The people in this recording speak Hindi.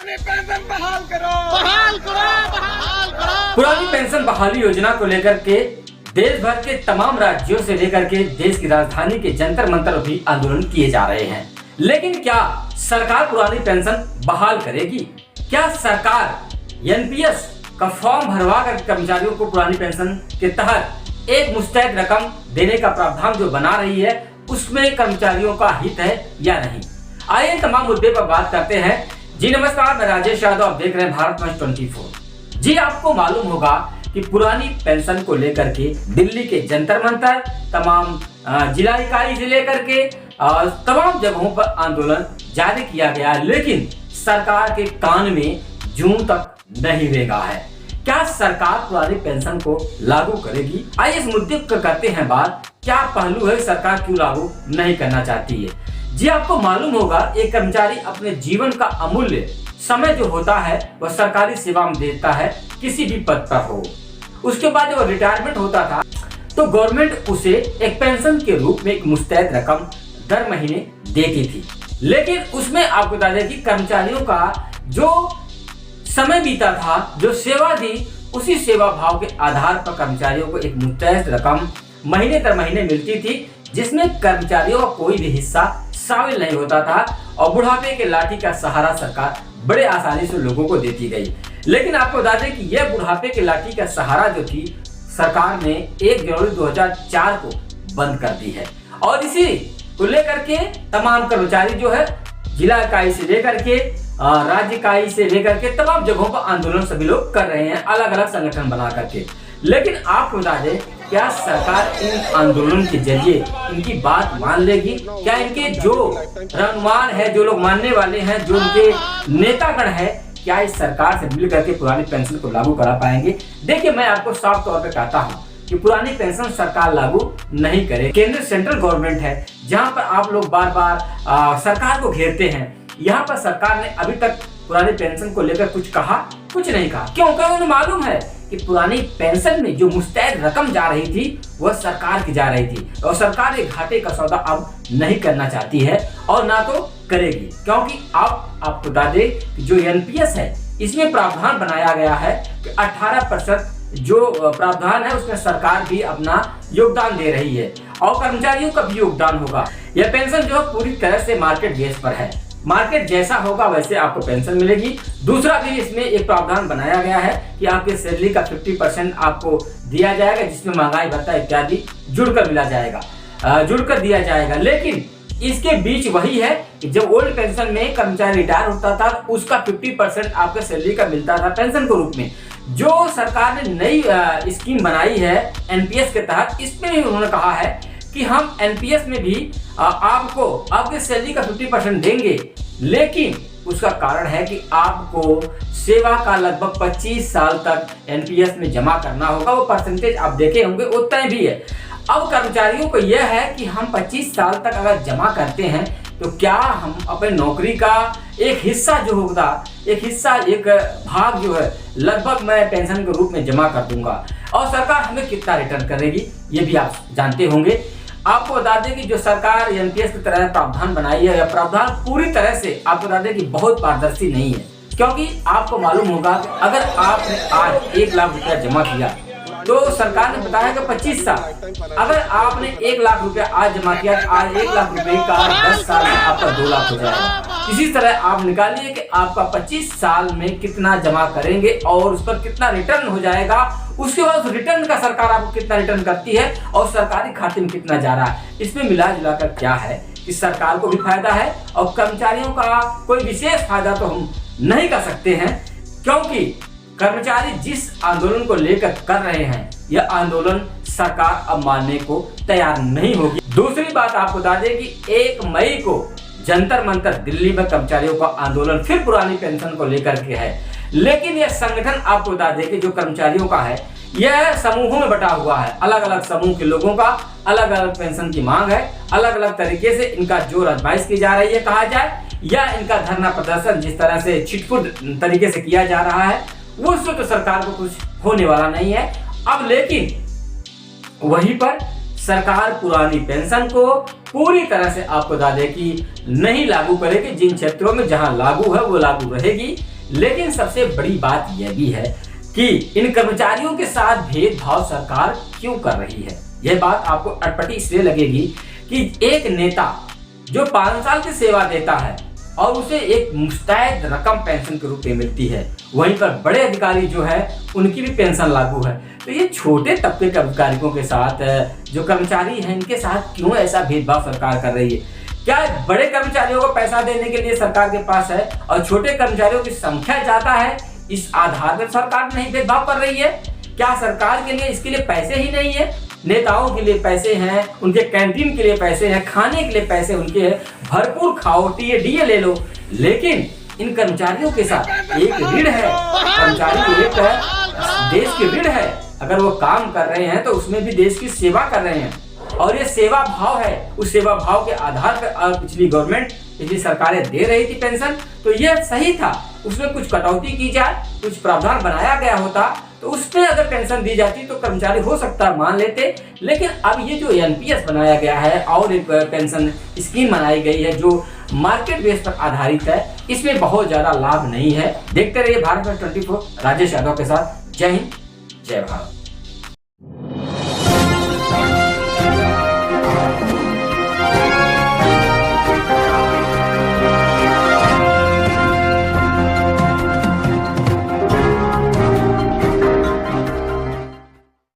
पेंशन बहाल करो, बहाल करो, बहाल करो। पुरानी पेंशन बहाली योजना को लेकर के देश भर के तमाम राज्यों से लेकर के देश की राजधानी के जंतर मंतर भी आंदोलन किए जा रहे हैं। लेकिन क्या सरकार पुरानी पेंशन बहाल करेगी? क्या सरकार एनपीएस का फॉर्म भरवा कर कर्मचारियों को पुरानी पेंशन के तहत एक मुस्तैद रकम देने का प्रावधान जो बना रही है उसमें कर्मचारियों का हित है या नहीं? आइए तमाम मुद्दे पर बात करते हैं। जी नमस्कार, मैं राजेश यादव, आप देख रहे हैं भारत मंच 24। जी आपको मालूम होगा कि पुरानी पेंशन को लेकर के दिल्ली के जंतर मंतर, तमाम जिला इकाई से लेकर के तमाम जगहों पर आंदोलन जारी किया गया, लेकिन सरकार के कान में जूं तक नहीं रेंगा है। क्या सरकार पुरानी पेंशन को लागू करेगी? आइए इस मुद्दे पर करते हैं बात। क्या पहलू है सरकार क्यों लागू नहीं करना चाहती है? जी आपको मालूम होगा एक कर्मचारी अपने जीवन का अमूल्य समय जो होता है वह सरकारी सेवा में देता है, किसी भी पद पर हो। उसके बाद जब रिटायरमेंट होता था तो गवर्नमेंट उसे एक पेंशन के रूप में एक मुस्तैद रकम दर महीने देती थी। लेकिन उसमें आपको बता दें कि कर्मचारियों का जो समय बीता था, जो सेवा दी, उसी सेवा भाव के आधार पर कर्मचारियों को एक मुस्तैद रकम महीने दर महीने मिलती थी, जिसमें कर्मचारियों का कोई भी हिस्सा शामिल नहीं होता था और बुढ़ापे के लाठी का सहारा सरकार बड़े आसानी से लोगों को देती गई। लेकिन आपको बता दें कि यह बुढ़ापे के लाठी का सहारा जो थी सरकार ने 1 जनवरी 2004 को बंद कर दी है। और इसी को लेकर के तमाम कर्मचारी जो है जिला इकाई से लेकर के राज्य इकाई से लेकर के तमाम जगहों पर आंदोलन सभी लोग कर रहे हैं, अलग अलग संगठन बना करके। लेकिन आपको बता दें, क्या सरकार इन आंदोलन के जरिए इनकी बात मान लेगी? क्या इनके जो रहनुमान है, जो लोग मानने वाले हैं, जो उनके नेतागण है, क्या इस सरकार से मिल करके पुरानी पेंशन को लागू करा पाएंगे? देखिए, मैं आपको साफ तौर पे कहता हूँ कि पुरानी पेंशन सरकार लागू नहीं करे। केंद्र सेंट्रल गवर्नमेंट है, जहाँ पर आप लोग बार बार सरकार को घेरते हैं। यहाँ पर सरकार ने अभी तक पुरानी पेंशन को लेकर कुछ कहा? कुछ नहीं कहा। क्योंकि उन्हें मालूम है कि पुरानी पेंशन में जो मुस्तैद रकम जा रही थी वह सरकार की जा रही थी और सरकार ये घाटे का सौदा अब नहीं करना चाहती है और ना तो करेगी। क्योंकि आपको बता दें कि जो एनपीएस है इसमें प्रावधान बनाया गया है कि 18% जो प्रावधान है उसमें सरकार भी अपना योगदान दे रही है और कर्मचारियों का भी योगदान होगा। यह पेंशन जो है पूरी तरह से मार्केट बेस पर है। मार्केट जैसा होगा वैसे आपको पेंशन मिलेगी। दूसरा भी इसमें एक प्रावधान बनाया गया है कि आपके सैलरी का 50% आपको दिया जाएगा, जिसमें महंगाई भत्ता इत्यादि जुड़कर मिला जाएगा, जुड़कर दिया जाएगा। लेकिन इसके बीच वही है कि जब ओल्ड पेंशन में कर्मचारी रिटायर होता था उसका 50% आपके सैलरी का मिलता था पेंशन के रूप में। जो सरकार ने नई स्कीम बनाई है एनपीएस के तहत, इसमें भी उन्होंने कहा है कि हम एनपीएस में भी आपको आपके सैलरी का 50% देंगे, लेकिन उसका कारण है कि आपको सेवा का लगभग 25 साल तक एनपीएस में जमा करना होगा। वो परसेंटेज आप देखे होंगे उतना ही भी है। अब कर्मचारियों को यह है कि हम 25 साल तक अगर जमा करते हैं तो क्या हम अपने नौकरी का एक हिस्सा जो होगा, एक भाग जो है लगभग मैं पेंशन के रूप में जमा कर दूंगा और सरकार हमें कितना रिटर्न करेगी ये भी आप जानते होंगे। आपको बता दें कि जो सरकार एनपीएस की तरह प्रावधान बनाई है, यह प्रावधान पूरी तरह से आपको बता दें कि बहुत पारदर्शी नहीं है। क्योंकि आपको मालूम होगा अगर आपने आज 1 लाख रुपया जमा किया तो सरकार ने बताया कि 25 साल, अगर आपने 1 लाख रुपया आज जमा किया, आज 1 लाख रुपए का 10 साल में आपका 2 लाख हो जाएगा। इसी तरह आप निकालिए कि आपका 25 साल में कितना जमा करेंगे और उस पर कितना रिटर्न हो जाएगा। उसके बाद रिटर्न का सरकार आपको कितना रिटर्न करती है और सरकारी खाते में कितना जा रहा है। इसमें मिला जुलाकर क्या है कि सरकार को भी फायदा है और कर्मचारियों का कोई विशेष फायदा तो हम नहीं कर सकते हैं, क्योंकि कर्मचारी जिस आंदोलन को लेकर कर रहे हैं यह आंदोलन सरकार अब मानने को तैयार नहीं होगी। दूसरी बात आपको बता दें कि 1 मई को जंतर मंतर दिल्ली में कर्मचारियों का आंदोलन फिर पुरानी पेंशन को लेकर के है। लेकिन यह संगठन आपको बता दें कि जो कर्मचारियों का है यह समूहों में बटा हुआ है। अलग अलग समूह के लोगों का अलग अलग पेंशन की मांग है। अलग अलग तरीके से इनका जोर आजमाइश की जा रही है कहा जाए, या इनका धरना प्रदर्शन जिस तरह से छिटपुट तरीके से किया जा रहा है वो उससे तो सरकार को कुछ होने वाला नहीं है। अब लेकिन वहीं पर सरकार पुरानी पेंशन को पूरी तरह से आपको बता दें कि नहीं लागू करेगी। जिन क्षेत्रों में जहां लागू है वो लागू रहेगी। लेकिन सबसे बड़ी बात यह भी है कि इन कर्मचारियों के साथ भेदभाव सरकार क्यों कर रही है। यह बात आपको अटपटी इसलिए लगेगी कि एक नेता जो 5 साल की सेवा देता है और उसे एक मुस्तैद रकम पेंशन के रूप में मिलती है, वहीं पर बड़े अधिकारी जो है उनकी भी पेंशन लागू है। तो ये छोटे तबके के अधिकारियों के साथ जो कर्मचारी हैं इनके साथ क्यों ऐसा भेदभाव सरकार कर रही है? क्या बड़े कर्मचारियों को पैसा देने के लिए सरकार के पास है और छोटे कर्मचारियों की संख्या ज्यादा है, इस आधार पर सरकार नहीं भेदभाव कर रही है? क्या सरकार के लिए इसके लिए पैसे ही नहीं है? नेताओं के लिए पैसे हैं, उनके कैंटीन के लिए पैसे हैं, खाने के लिए पैसे उनके हैं, भरपूर खाओ, डीए ले लो, लेकिन इन कर्मचारियों के साथ एक ऋण है। कर्मचारी एक देश की ऋण है। अगर वो काम कर रहे हैं तो उसमें भी देश की सेवा कर रहे हैं और ये सेवा भाव है। उस सेवा भाव के आधार पर पिछली गवर्नमेंट, पिछली सरकारें दे रही थी पेंशन, तो ये सही था। उसमें कुछ कटौती की जाए, कुछ प्रावधान बनाया गया होता तो उसमें अगर पेंशन दी जाती तो कर्मचारी हो सकता है मान लेते। लेकिन अब ये जो एनपीएस बनाया गया है और एक पेंशन स्कीम बनाई गई है जो मार्केट बेस पर आधारित है, इसमें बहुत ज्यादा लाभ नहीं है। देखते रहिए भारत में 24, राजेश यादव के साथ। जय हिंद, जय भारत।